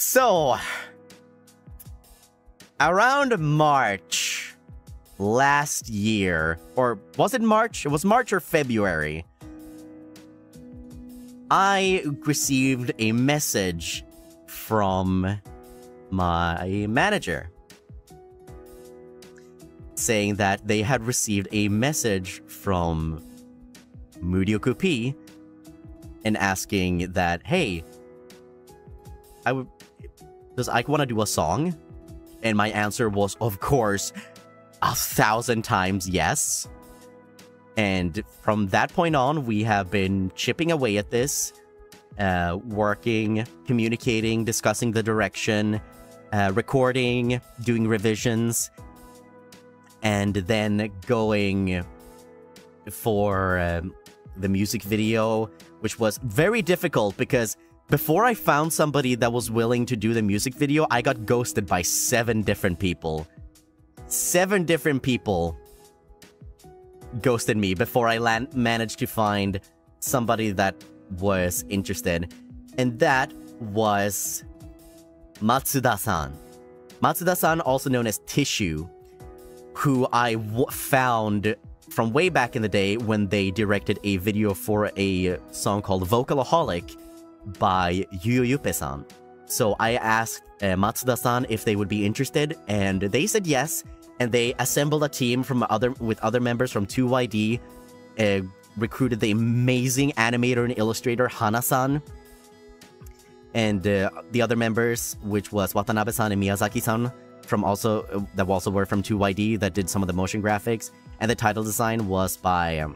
So, around March last year, or was it March? It was March or February. I received a message from my manager saying that they had received a message from Muryoku P and asking that, hey, does Ike want to do a song? And my answer was, of course, 1,000 times yes. And from that point on, we have been chipping away at this, working, communicating, discussing the direction, recording, doing revisions, and then going for the music video, which was very difficult because before I found somebody that was willing to do the music video, I got ghosted by 7 different people. 7 different people ghosted me before I managed to find somebody that was interested. And that was Matsuda-san. Matsuda-san, also known as Tissue, who I found from way back in the day when they directed a video for a song called Vocalaholic by Yuyupe-san. So I asked Matsuda-san if they would be interested, and they said yes, and they assembled a team with other members from 2YD, recruited the amazing animator and illustrator Hana-san, and the other members, which was Watanabe-san and Miyazaki-san, that also were from 2YD, that did some of the motion graphics, and the title design was by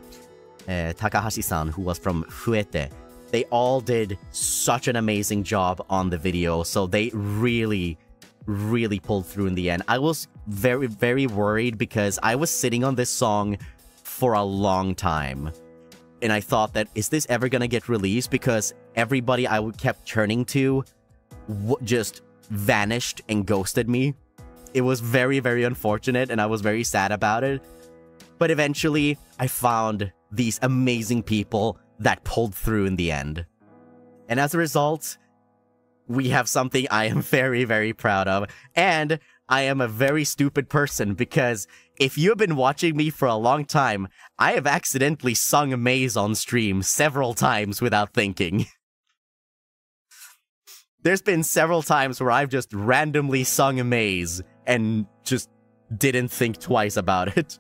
Takahashi-san, who was from Fuete. They all did such an amazing job on the video, so they really, really pulled through in the end. I was very, very worried because I was sitting on this song for a long time. And I thought that, is this ever gonna get released? Because everybody I kept turning to just vanished and ghosted me. It was very, very unfortunate, and I was very sad about it. But eventually, I found these amazing people that pulled through in the end. And as a result, we have something I am very, very proud of. And I am a very stupid person because if you've been watching me for a long time, I have accidentally sung MAZE on stream several times without thinking. There's been several times where I've just randomly sung MAZE and just didn't think twice about it.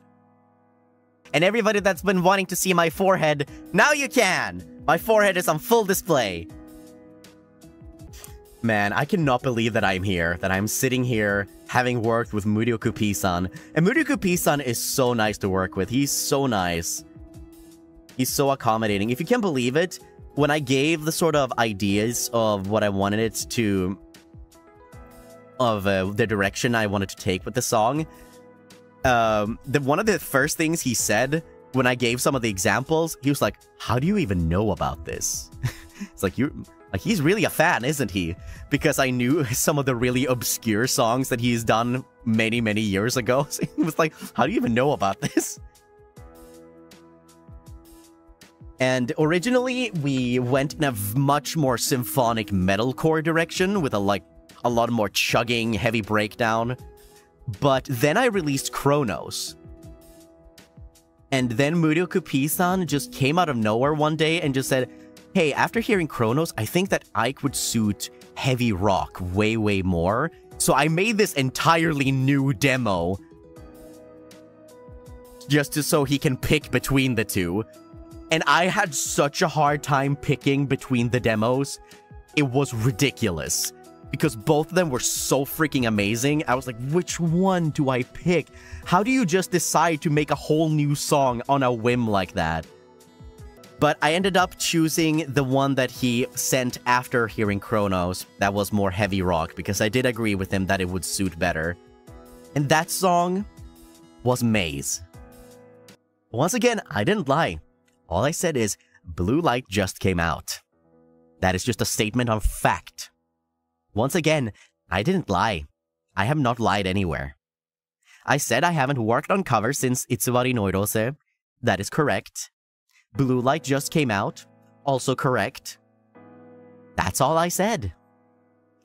And everybody that's been wanting to see my forehead, now you can! My forehead is on full display. Man, I cannot believe that I'm here, that I'm sitting here having worked with Muryoku P-san. And Muryoku P-san is so nice to work with. He's so nice. He's so accommodating. If you can believe it, when I gave the sort of ideas of what I wanted it to... the direction I wanted to take with the song, one of the first things he said when I gave some of the examples, he was like, how do you even know about this? It's like, he's really a fan, isn't he? Because I knew some of the really obscure songs that he's done many, many years ago. So he was like, how do you even know about this? And originally, we went in a much more symphonic metalcore direction with a lot more chugging, heavy breakdown. But then I released Chronos. And then Muryoku P-san just came out of nowhere one day and just said, hey, after hearing Chronos, I think that Ike would suit heavy rock way, way more. So I made this entirely new demo just so he can pick between the two. And I had such a hard time picking between the demos. It was ridiculous. Because both of them were so freaking amazing. I was like, which one do I pick? How do you just decide to make a whole new song on a whim like that? But I ended up choosing the one that he sent after hearing Chronos. That was more heavy rock, because I did agree with him that it would suit better. And that song was MAZE. Once again, I didn't lie. All I said is, Blue Light just came out. That is just a statement of fact. Once again, I didn't lie. I have not lied anywhere. I said I haven't worked on covers since Itsuwari no Irose. That is correct. Blue Light just came out. Also correct. That's all I said.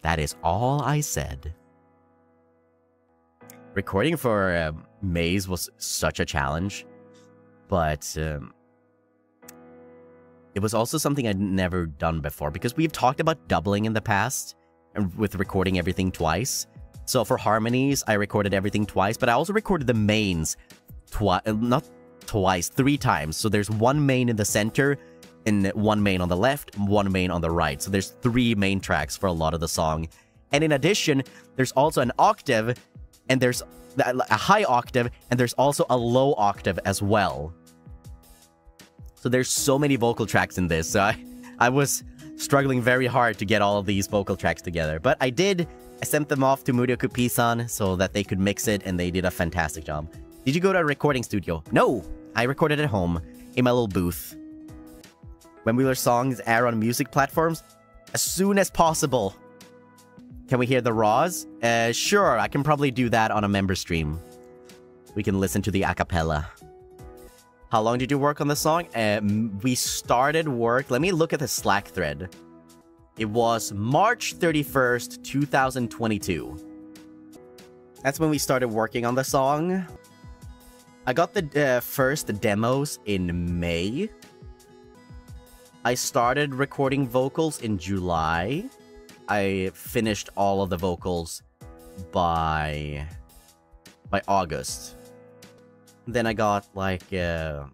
That is all I said. Recording for MAZE was such a challenge, but it was also something I'd never done before, because we've talked about doubling in the past and with recording everything twice. So for harmonies, I recorded everything twice, but I also recorded the mains not twice, 3 times. So there's one main in the center, and one main on the left, one main on the right. So there's 3 main tracks for a lot of the song. And in addition, there's also an octave, and there's a high octave, and there's also a low octave as well. So there's so many vocal tracks in this. So I was struggling very hard to get all of these vocal tracks together. But I did. I sent them off to Muryoku-san so that they could mix it, and they did a fantastic job. Did you go to a recording studio? No! I recorded at home, in my little booth. When will our songs air on music platforms? As soon as possible. Can we hear the raws? Sure, I can probably do that on a member stream. We can listen to the acapella. How long did you work on the song? We started work... Let me look at the Slack thread. It was March 31st, 2022. That's when we started working on the song. I got the first demos in May. I started recording vocals in July. I finished all of the vocals by August. Then I got like a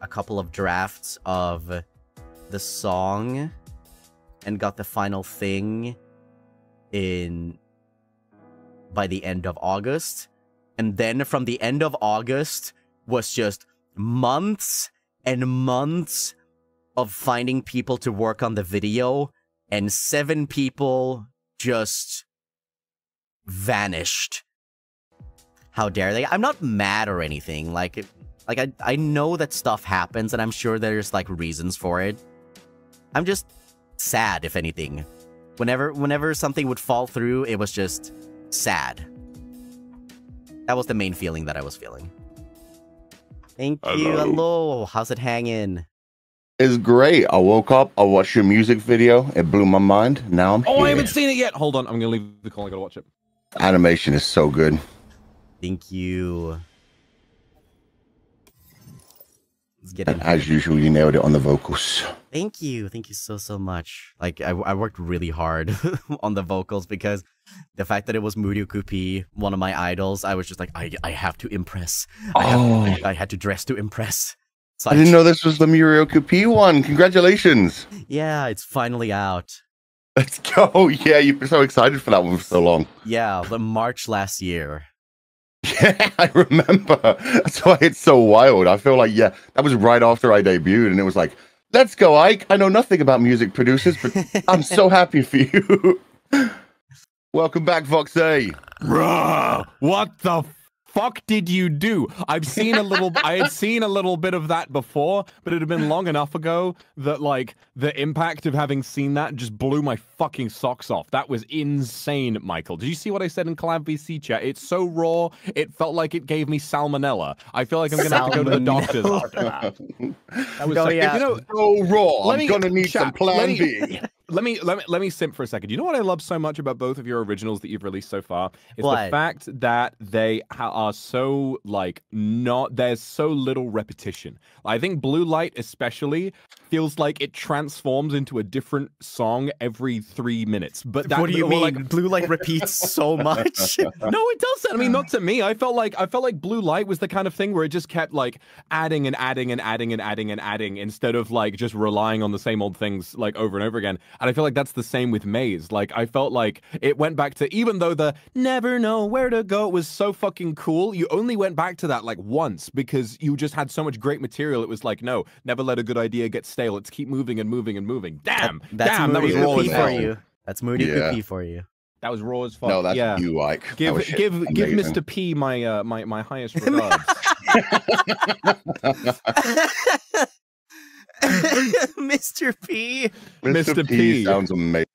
couple of drafts of the song and got the final thing by the end of August. And then from the end of August was just months and months of finding people to work on the video, and 7 people just vanished. How dare they? I'm not mad or anything. I know that stuff happens, and I'm sure there's like reasons for it. I'm just sad, if anything. Whenever something would fall through, it was just sad. That was the main feeling that I was feeling. Thank you. Hello. How's it hanging? It's great. I woke up, I watched your music video, it blew my mind. Now I'm here. I haven't seen it yet. Hold on, I'm gonna leave the call. I gotta watch it. Animation is so good. Thank you. Let's get in. As usual, you nailed it on the vocals. Thank you. Thank you so much. Like, I worked really hard on the vocals, because the fact that it was Muryoku-P, one of my idols, I was just like, I have to impress. I had to dress to impress. So I didn't know this was the Muryoku-P one. Congratulations. Yeah, it's finally out. Let's go. Yeah, you've been so excited for that one for so long. Yeah, the March last year. Yeah, I remember. That's why it's so wild. I feel like, yeah, that was right after I debuted, and it was like, let's go, Ike. I know nothing about music producers, but I'm so happy for you. Welcome back, Voxay. Bruh, what the fuck did you do? I had seen a little bit of that before, but it had been long enough ago that like the impact of having seen that just blew my fucking socks off. That was insane, Michael. Did you see what I said in Collab VC chat? It's so raw, it felt like it gave me salmonella. I feel like I'm gonna have to go to the doctors after that. That was so raw. I'm gonna need some plan B. Let me simp for a second. You know what I love so much about both of your originals that you've released so far? It's the fact that they are so like there's so little repetition. I think Blue Light especially feels like it transforms into a different song every 3 minutes. But what do you mean? Like, Blue Light repeats so much. No, it does. I mean, not to me. I felt like Blue Light was the kind of thing where it just kept like adding and adding and adding and adding and adding instead of like just relying on the same old things like over and over again. And I feel like that's the same with MAZE. Like, I felt like it went back to, even though the never know where to go was so fucking cool, you only went back to that like once because you just had so much great material. It was like, no, never let a good idea get stale. Let's keep moving and moving and moving. Damn, that was raw as for you. That's Muryoku-P for you. That was raw as fuck. No, that's you, Ike. Give Mr. P my highest regards. Mr. P. Mr. P sounds amazing.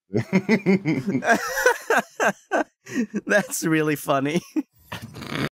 That's really funny.